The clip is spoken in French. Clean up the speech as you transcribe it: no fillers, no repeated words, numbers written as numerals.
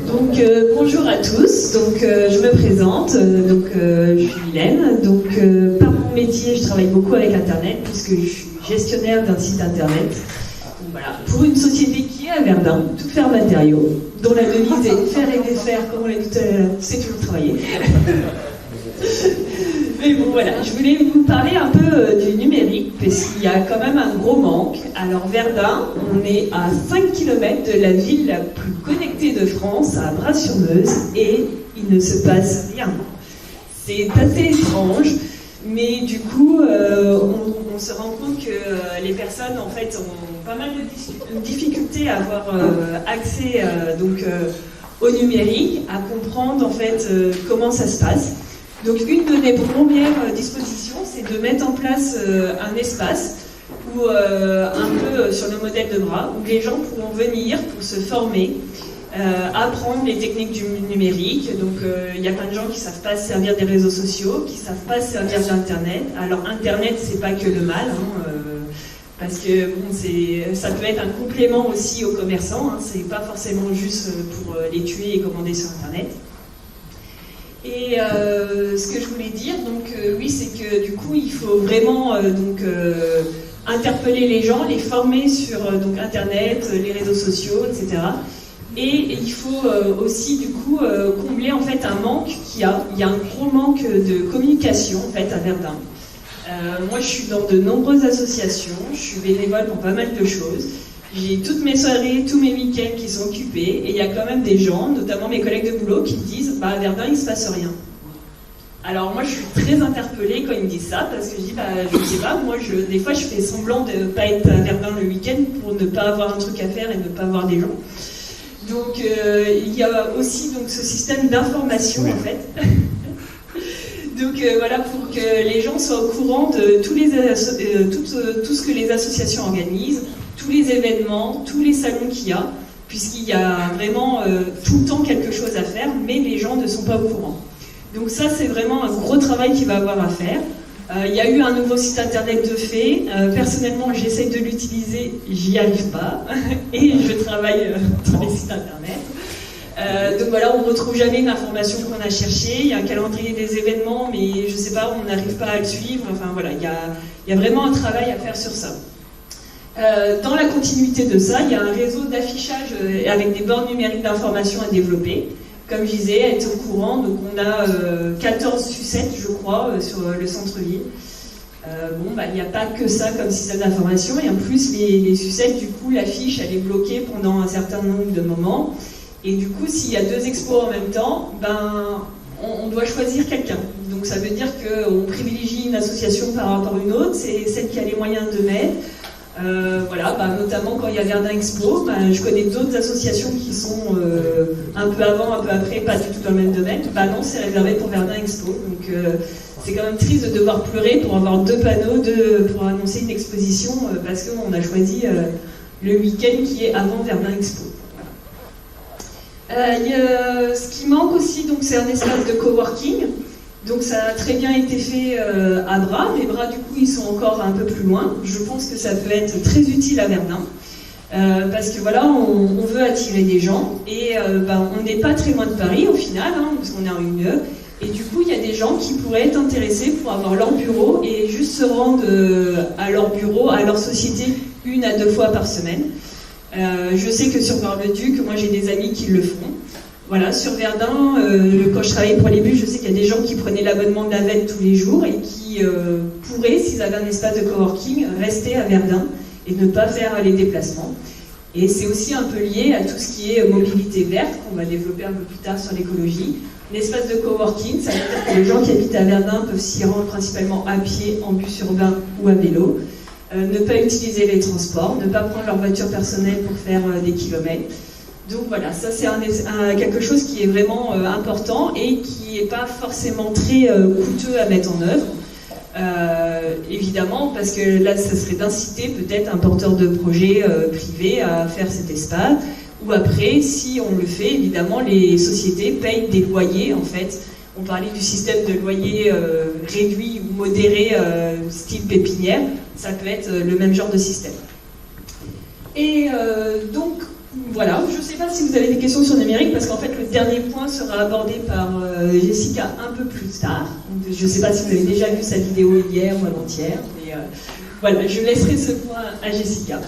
Donc bonjour à tous, je me présente, je suis Hélène, par mon métier je travaille beaucoup avec Internet puisque je suis gestionnaire d'un site Internet. Donc, voilà, pour une société qui est à Verdun, Tout Faire Matériaux, dont la devise est faire et défaire, comme on l'a dit tout à l'heure, c'est toujours travailler. Mais bon voilà, je voulais vous parler un peu du numérique, parce qu'il y a quand même un gros manque. Alors Verdun, on est à 5 km de la ville la plus connectée de France, à Bras-sur-Meuse, et il ne se passe rien. C'est assez étrange, mais du coup, on se rend compte que les personnes en fait ont pas mal de difficultés à avoir accès au numérique, à comprendre en fait comment ça se passe. Donc une de mes premières dispositions, c'est de mettre en place un espace où, un peu sur le modèle de Bras, où les gens pourront venir pour se former, apprendre les techniques du numérique. Donc il y a plein de gens qui ne savent pas se servir des réseaux sociaux, qui ne savent pas se servir d'Internet. Alors Internet, c'est pas que le mal, parce que bon, ça peut être un complément aussi aux commerçants, c'est pas forcément juste pour les tuer et commander sur Internet. Et ce que je voulais dire, oui, c'est que du coup, il faut vraiment interpeller les gens, les former sur Internet, les réseaux sociaux, etc. Et il faut aussi du coup combler en fait un manque qu'il y a. Il y a un gros manque de communication en fait à Verdun. Moi, je suis dans de nombreuses associations, je suis bénévole pour pas mal de choses. J'ai toutes mes soirées, tous mes week-ends qui sont occupés, et il y a quand même des gens, notamment mes collègues de boulot, qui me disent « à Verdun, il ne se passe rien ». Alors moi, je suis très interpellée quand ils me disent ça, parce que je dis « je ne sais pas, moi, des fois, je fais semblant de ne pas être à Verdun le week-end pour ne pas avoir un truc à faire et ne pas voir des gens ». Donc, il y a aussi ce système d'information, en fait. Voilà, pour que les gens soient au courant de tout ce que les associations organisent, tous les événements, tous les salons qu'il y a, puisqu'il y a vraiment tout le temps quelque chose à faire, mais les gens ne sont pas au courant. Donc ça, c'est vraiment un gros travail qu'il va avoir à faire. Il y a eu un nouveau site internet de fait. Personnellement, j'essaie de l'utiliser, j'y arrive pas, et je travaille dans les sites internet. Donc voilà, on ne retrouve jamais une information qu'on a cherchée. Il y a un calendrier des événements, mais je ne sais pas, on n'arrive pas à le suivre. Enfin voilà, il y a vraiment un travail à faire sur ça. Dans la continuité de ça, il y a un réseau d'affichage avec des bornes numériques d'information à développer. Comme je disais, être au courant, donc on a 14 sucettes, je crois, sur le centre-ville. Il n'y a pas que ça comme système d'information, et en plus, les sucettes, du coup, l'affiche, elle est bloquée pendant un certain nombre de moments. Et du coup, s'il y a deux expos en même temps, on doit choisir quelqu'un. Donc ça veut dire qu'on privilégie une association par rapport à une autre, c'est celle qui a les moyens de mettre. Notamment quand il y a Verdun Expo, je connais d'autres associations qui sont un peu avant, un peu après, pas du tout dans le même domaine. Non, c'est réservé pour Verdun Expo. Donc c'est quand même triste de devoir pleurer pour avoir deux panneaux pour annoncer une exposition parce qu'on a choisi le week-end qui est avant Verdun Expo. Ce qui manque aussi, c'est un espace de coworking. Donc ça a très bien été fait à Bras, mais Bras du coup ils sont encore un peu plus loin. Je pense que ça peut être très utile à Verdun, parce que voilà, on veut attirer des gens, et on n'est pas très loin de Paris au final, parce qu'on est en une heure, et du coup il y a des gens qui pourraient être intéressés pour avoir leur bureau, et juste se rendre à leur bureau, à leur société 1 à 2 fois par semaine. Je sais que sur Bar-le-Duc, moi j'ai des amis qui le font. Voilà, sur Verdun, quand je travaillais pour les bus, je sais qu'il y a des gens qui prenaient l'abonnement de la veille tous les jours et qui pourraient, s'ils avaient un espace de coworking, rester à Verdun et ne pas faire les déplacements. Et c'est aussi un peu lié à tout ce qui est mobilité verte, qu'on va développer un peu plus tard sur l'écologie. L'espace de coworking, ça veut dire que les gens qui habitent à Verdun peuvent s'y rendre principalement à pied, en bus urbain ou à vélo. Ne pas utiliser les transports, ne pas prendre leur voiture personnelle pour faire des kilomètres. Donc voilà, ça c'est quelque chose qui est vraiment important et qui n'est pas forcément très coûteux à mettre en œuvre. Évidemment, parce que là, ça serait d'inciter peut-être un porteur de projet privé à faire cet espace. Ou après, si on le fait, évidemment, les sociétés payent des loyers, en fait. On parlait du système de loyer réduit ou modéré, style pépinière. Ça peut être le même genre de système. Et donc, Voilà, je ne sais pas si vous avez des questions sur le numérique, parce qu'en fait, le dernier point sera abordé par Jessica un peu plus tard. Donc, je ne sais pas si vous avez déjà vu sa vidéo hier ou avant-hier, mais voilà, je laisserai ce point à Jessica.